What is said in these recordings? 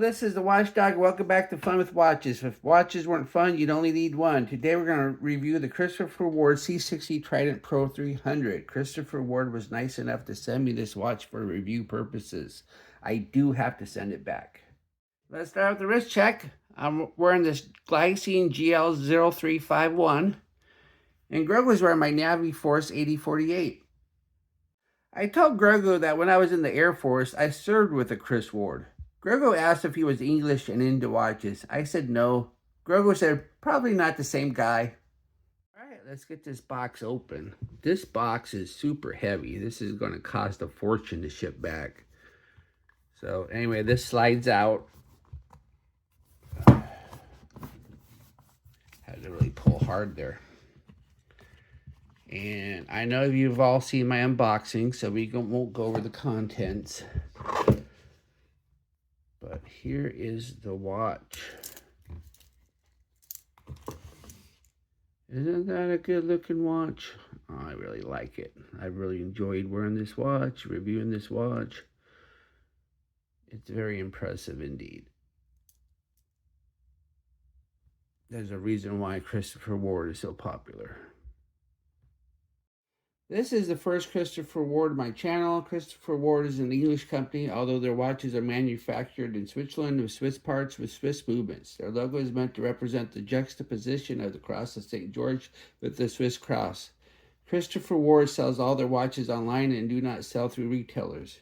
This is the Watchdog. Welcome back to Fun with Watches. If watches weren't fun, you'd only need one. Today we're going to review the Christopher Ward C60 Trident Pro 300. Christopher Ward was nice enough to send me this watch for review purposes. I do have to send it back. Let's start with the wrist check. I'm wearing this Glycine GL0351. And Greg was wearing my Navi Force 8048. I told Grego that when I was in the Air Force, I served with a Chris Ward. Grego asked if he was English and into watches. I said no. Grego said, probably not the same guy. All right, let's get this box open. This box is super heavy. This is going to cost a fortune to ship back. So anyway, this slides out. Had to really pull hard there. And I know you've all seen my unboxing, so we won't go over the contents. But here is the watch. Isn't that a good looking watch? Oh, I really like it. I really enjoyed wearing this watch, reviewing this watch. It's very impressive indeed. There's a reason why Christopher Ward is so popular. This is the first Christopher Ward on my channel. Christopher Ward is an English company, although their watches are manufactured in Switzerland with Swiss parts with Swiss movements. Their logo is meant to represent the juxtaposition of the cross of St. George with the Swiss cross. Christopher Ward sells all their watches online and do not sell through retailers.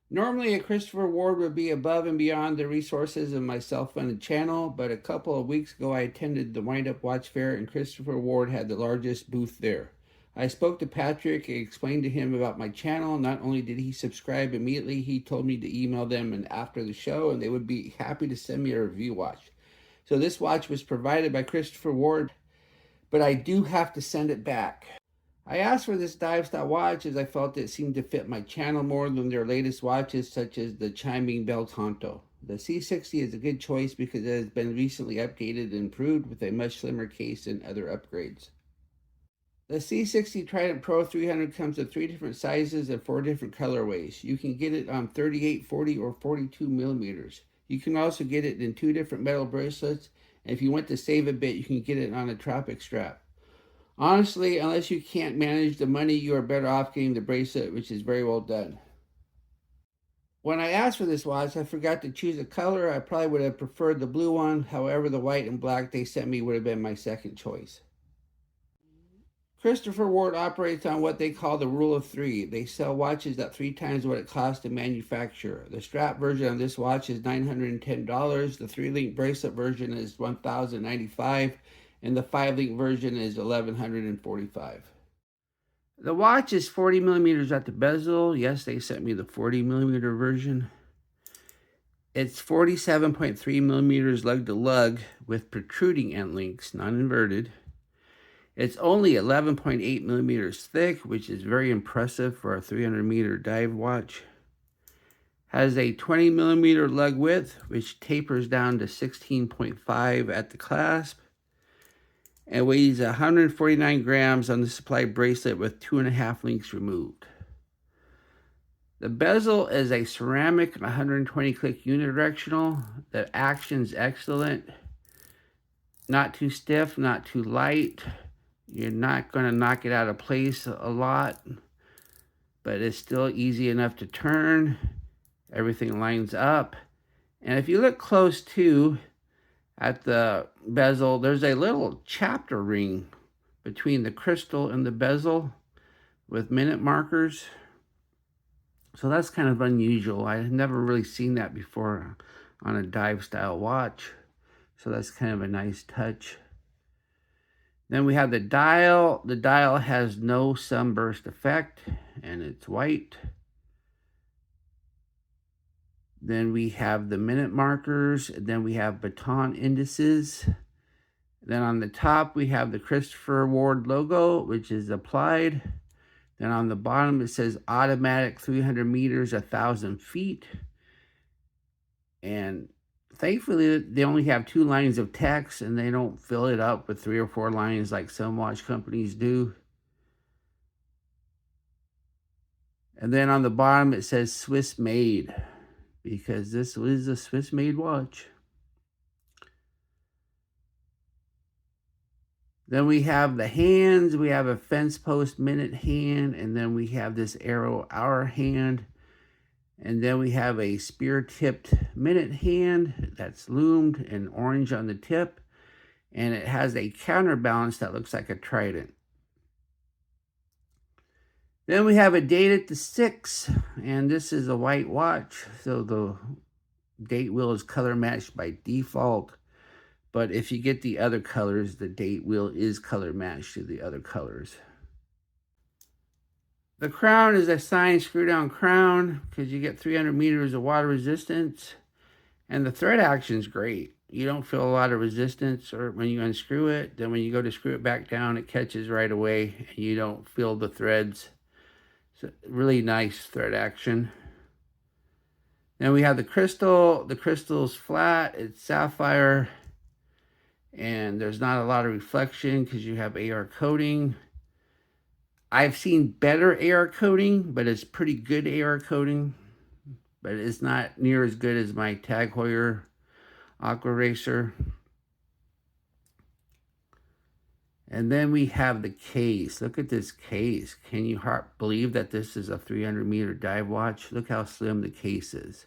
Normally, a Christopher Ward would be above and beyond the resources of my self-funded channel, but a couple of weeks ago I attended the Wind Up Watch Fair and Christopher Ward had the largest booth there. I spoke to Patrick and explained to him about my channel. Not only did he subscribe immediately, he told me to email them and after the show, and they would be happy to send me a review watch. So this watch was provided by Christopher Ward, but I do have to send it back. I asked for this dive style watch as I felt it seemed to fit my channel more than their latest watches, such as the chiming bell Tonto. The C60 is a good choice because it has been recently updated and improved with a much slimmer case and other upgrades. The C60 Trident Pro 300 comes in 3 different sizes and 4 different colorways. You can get it on 38, 40, or 42 millimeters. You can also get it in 2 different metal bracelets, and if you want to save a bit, you can get it on a tropic strap. Honestly, unless you can't manage the money, you are better off getting the bracelet, which is very well done. When I asked for this watch, I forgot to choose a color. I probably would have preferred the blue one. However, the white and black they sent me would have been my second choice. Christopher Ward operates on what they call the rule of 3. They sell watches at 3 times what it costs to manufacture. The strap version of this watch is $910. The 3-link bracelet version is $1,095, and the 5-link version is $1,145. The watch is 40 millimeters at the bezel. Yes, they sent me the 40 millimeter version. It's 47.3 millimeters lug to lug with protruding end links, not inverted. It's only 11.8 millimeters thick, which is very impressive for a 300-meter dive watch. Has a 20 millimeter lug width, which tapers down to 16.5 at the clasp. And weighs 149 grams on the supply bracelet with 2.5 links removed. The bezel is a ceramic 120 click unidirectional. The action's excellent. Not too stiff, not too light. You're not going to knock it out of place a lot, but it's still easy enough to turn. Everything lines up. And if you look close too at the bezel, there's a little chapter ring between the crystal and the bezel with minute markers. So that's kind of unusual. I had never really seen that before on a dive style watch. So that's kind of a nice touch. Then we have the dial. The dial has no sunburst effect, and it's white. Then we have the minute markers. Then we have baton indices. Then on the top, we have the Christopher Ward logo, which is applied. Then on the bottom, it says automatic 300 meters, 1,000 feet. And thankfully, they only have 2 lines of text, and they don't fill it up with 3 or 4 lines like some watch companies do. And then on the bottom, it says Swiss made, because this is a Swiss-made watch. Then we have the hands. We have a fence post minute hand, and then we have this arrow hour hand. And then we have a spear-tipped minute hand that's loomed and orange on the tip. And it has a counterbalance that looks like a trident. Then we have a date at the 6, and this is a white watch. So the date wheel is color matched by default. But if you get the other colors, the date wheel is color matched to the other colors. The crown is a signed screw-down crown because you get 300 meters of water resistance. And the thread action is great. You don't feel a lot of resistance or when you unscrew it. Then when you go to screw it back down, it catches right away and you don't feel the threads. So really nice thread action. Then we have the crystal. The crystal's flat. It's sapphire. And there's not a lot of reflection because you have AR coating. I've seen better AR coating, but it's pretty good AR coating. But it's not near as good as my Tag Heuer Aqua Racer. And then we have the case. Look at this case. Can you believe that this is a 300-meter dive watch? Look how slim the case is.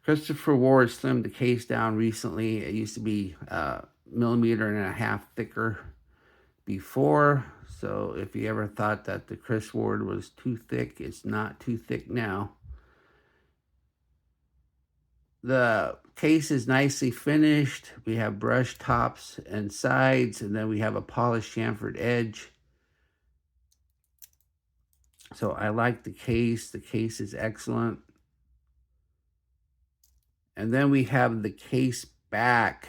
Christopher Ward slimmed the case down recently. It used to be 1.5 millimeters thicker before. So if you ever thought that the Chris Ward was too thick, it's not too thick now. The case is nicely finished. We have brushed tops and sides, and then we have a polished chamfered edge. So I like the case. The case is excellent. And then we have the case back.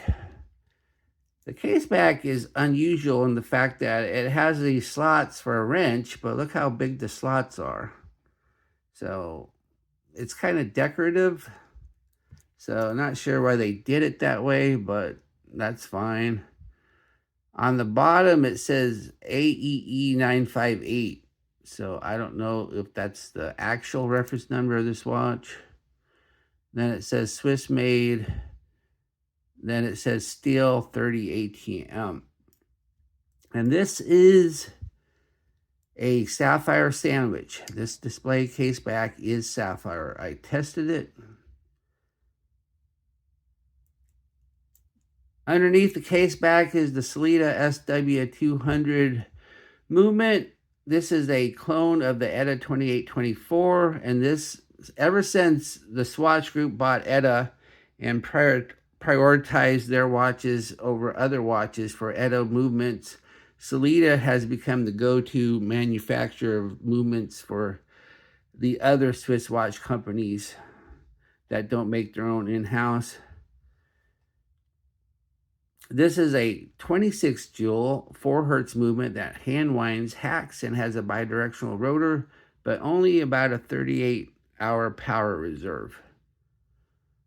The case back is unusual in the fact that it has these slots for a wrench, but look how big the slots are. So it's kind of decorative. So I'm not sure why they did it that way, but that's fine. On the bottom, it says AEE 958. So I don't know if that's the actual reference number of this watch. Then it says Swiss made. Then it says steel 30 ATM. And this is a sapphire sandwich. This display case back is sapphire. I tested it. Underneath the case back is the Sellita SW200 movement. This is a clone of the ETA 2824, and this, ever since the Swatch Group bought ETA and prioritized their watches over other watches for ETA movements, Sellita has become the go-to manufacturer of movements for the other Swiss watch companies that don't make their own in-house. This is a 26 jewel, 4 hertz movement that hand winds, hacks, and has a bidirectional rotor, but only about a 38-hour power reserve.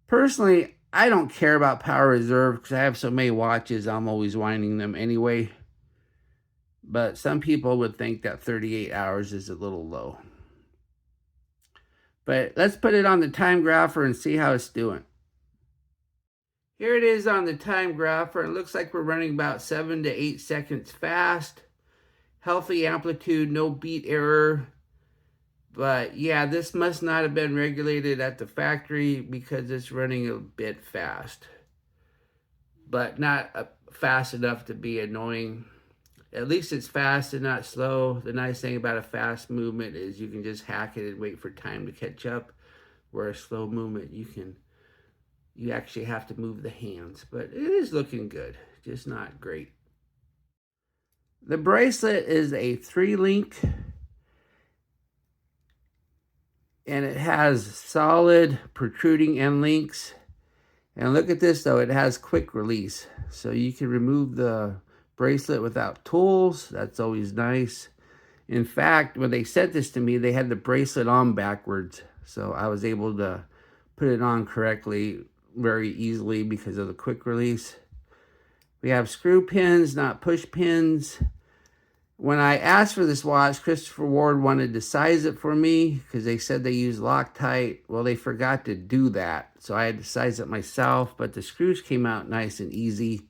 Personally, I don't care about power reserve because I have so many watches, I'm always winding them anyway. But some people would think that 38 hours is a little low. But let's put it on the time grapher and see how it's doing. Here it is on the time grapher. It looks like we're running about 7 to 8 seconds fast. Healthy amplitude, no beat error. But yeah, this must not have been regulated at the factory because it's running a bit fast. But not fast enough to be annoying. At least it's fast and not slow. The nice thing about a fast movement is you can just hack it and wait for time to catch up. Where a slow movement, you actually have to move the hands. But it is looking good, just not great. The bracelet is a 3-link. And it has solid protruding end links. And look at this though, it has quick release. So you can remove the bracelet without tools. That's always nice. In fact, when they sent this to me, they had the bracelet on backwards. So I was able to put it on correctly very easily because of the quick release. We have screw pins, not push pins. When I asked for this watch, Christopher Ward wanted to size it for me because they said they use Loctite. Well, they forgot to do that, so I had to size it myself, but the screws came out nice and easy.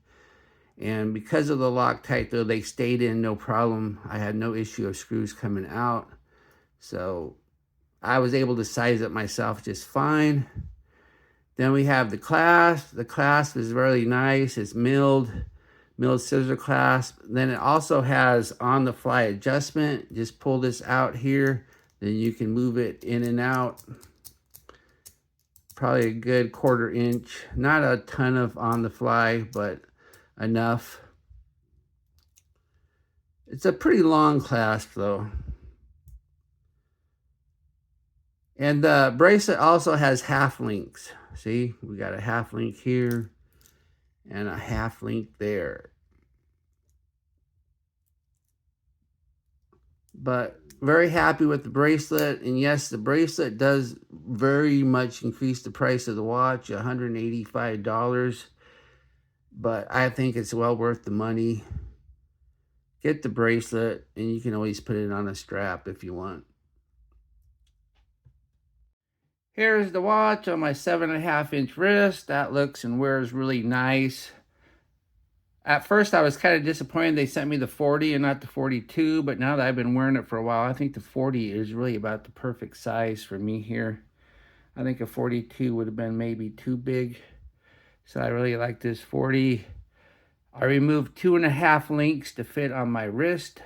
And because of the Loctite, though, they stayed in no problem. I had no issue of screws coming out. So I was able to size it myself just fine. Then we have the clasp. The clasp is really nice. It's milled scissor clasp. Then it also has on-the-fly adjustment. Just pull this out here. Then you can move it in and out. Probably a good 1/4 inch. Not a ton of on-the-fly, but enough. It's a pretty long clasp though. And the bracelet also has half links. See, we got a half link here and a half link there. But very happy with the bracelet. And yes, the bracelet does very much increase the price of the watch, $185. But I think it's well worth the money. Get the bracelet, and you can always put it on a strap if you want. Here's the watch on my 7.5-inch wrist. That looks and wears really nice. At first, I was kind of disappointed they sent me the 40 and not the 42, but now that I've been wearing it for a while, I think the 40 is really about the perfect size for me here. I think a 42 would have been maybe too big, so I really like this 40. I removed 2.5 links to fit on my wrist,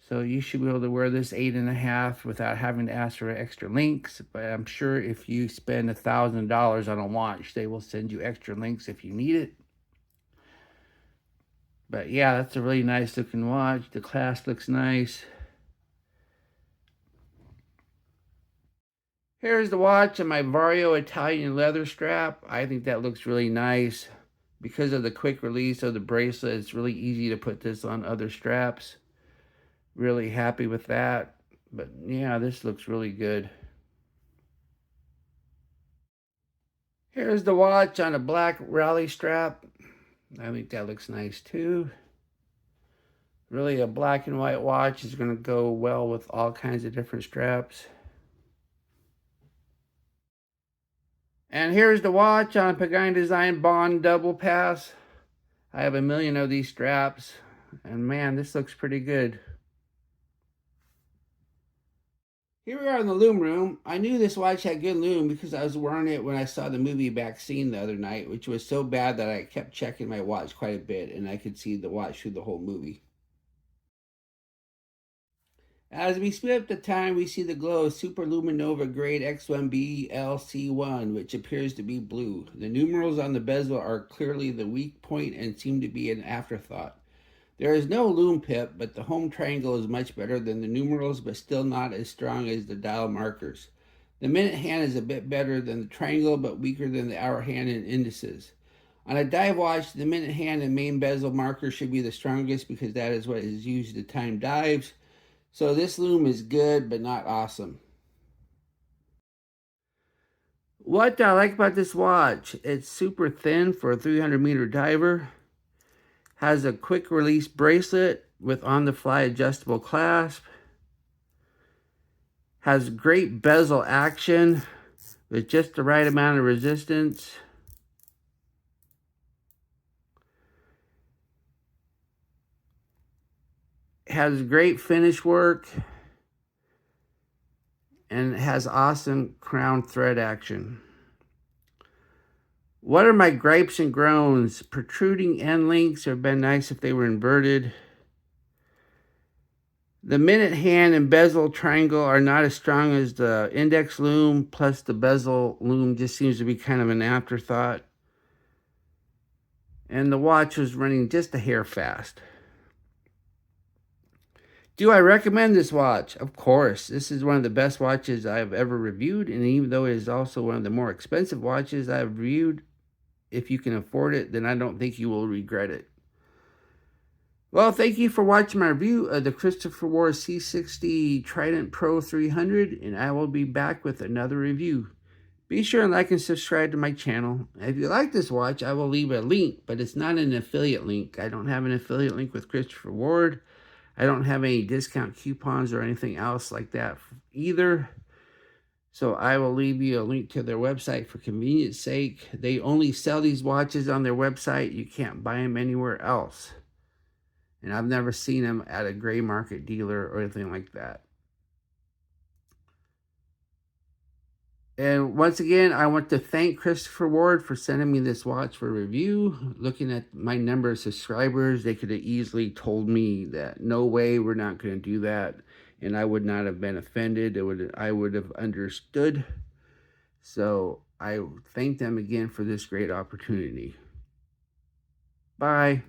so you should be able to wear this 8.5 without having to ask for extra links. But I'm sure if you spend $1,000 on a watch, they will send you extra links if you need it. But yeah, that's a really nice looking watch. The clasp looks nice. Here's the watch on my Vario Italian leather strap. I think that looks really nice. Because of the quick release of the bracelet, it's really easy to put this on other straps. Really happy with that. But yeah, this looks really good. Here's the watch on a black rally strap. I think that looks nice too. Really, a black and white watch is going to go well with all kinds of different straps. And here's the watch on Pagani Design Bond Double Pass. I have 1 million of these straps, and man, this looks pretty good. Here we are in the Lume room. I knew this watch had good lume because I was wearing it when I saw the movie Vaccine the other night, which was so bad that I kept checking my watch quite a bit, and I could see the watch through the whole movie. As we speed up the time, we see the glow of Super Luminova Grade X1B LC1, which appears to be blue. The numerals on the bezel are clearly the weak point and seem to be an afterthought. There is no lume pip, but the home triangle is much better than the numerals, but still not as strong as the dial markers. The minute hand is a bit better than the triangle, but weaker than the hour hand and indices. On a dive watch, the minute hand and main bezel marker should be the strongest because that is what is used to time dives. So this lume is good, but not awesome. What I like about this watch, it's super thin for a 300-meter diver. Has a quick release bracelet with on-the-fly adjustable clasp. Has great bezel action with just the right amount of resistance. Has great finish work. And has awesome crown thread action. What are my gripes and groans? Protruding end links would have been nice if they were inverted. The minute hand and bezel triangle are not as strong as the index lume, plus the bezel lume just seems to be kind of an afterthought. And the watch was running just a hair fast. Do I recommend this watch? Of course. This is one of the best watches I've ever reviewed, and even though it is also one of the more expensive watches I've reviewed, if you can afford it, then I don't think you will regret it. Well, thank you for watching my review of the Christopher Ward C60 Trident Pro 300, and I will be back with another review. Be sure and like and subscribe to my channel. If you like this watch, I will leave a link, but it's not an affiliate link. I don't have an affiliate link with Christopher Ward. I don't have any discount coupons or anything else like that either. So I will leave you a link to their website for convenience sake. They only sell these watches on their website. You can't buy them anywhere else. And I've never seen them at a gray market dealer or anything like that. And once again, I want to thank Christopher Ward for sending me this watch for review. Looking at my number of subscribers, they could have easily told me that no way, we're not going to do that. And I would not have been offended. I would have understood. So I thank them again for this great opportunity. Bye.